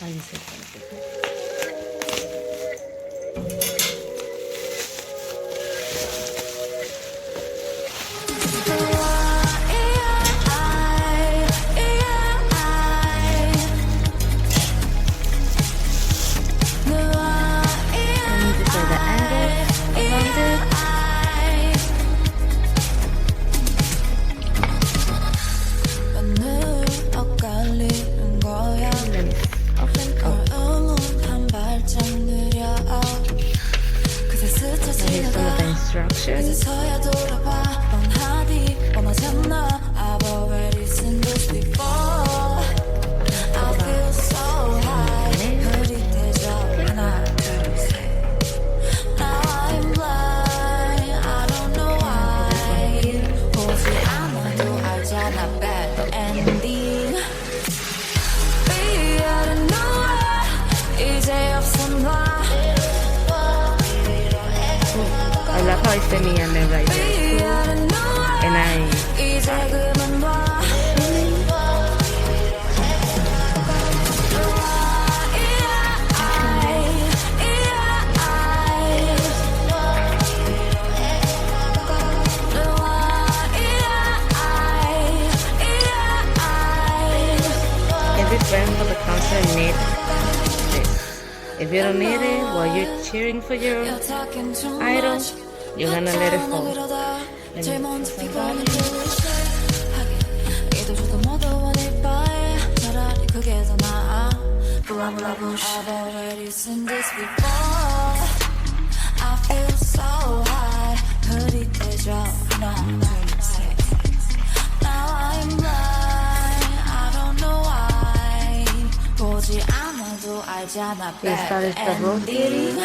알겠어요. Instructions. I love how it's semi and then right there. And every friend for the concert need this. If you don't need it while you're cheering for your idol, you're gonna let it fall. We started the rotating.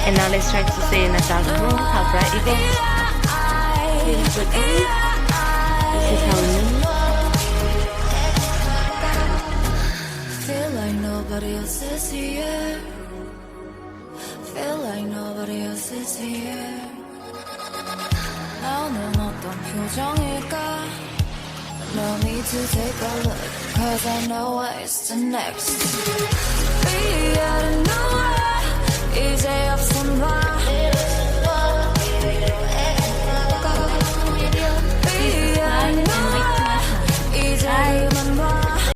And now let's try to say in a dark room how bright it goes. This is how it moves. Feel like nobody else is here. Feel like nobody else is here. 나는 어떤 표정일까? No need to take a look, cause I know what's the next. Be out of nowhere, 이제 없어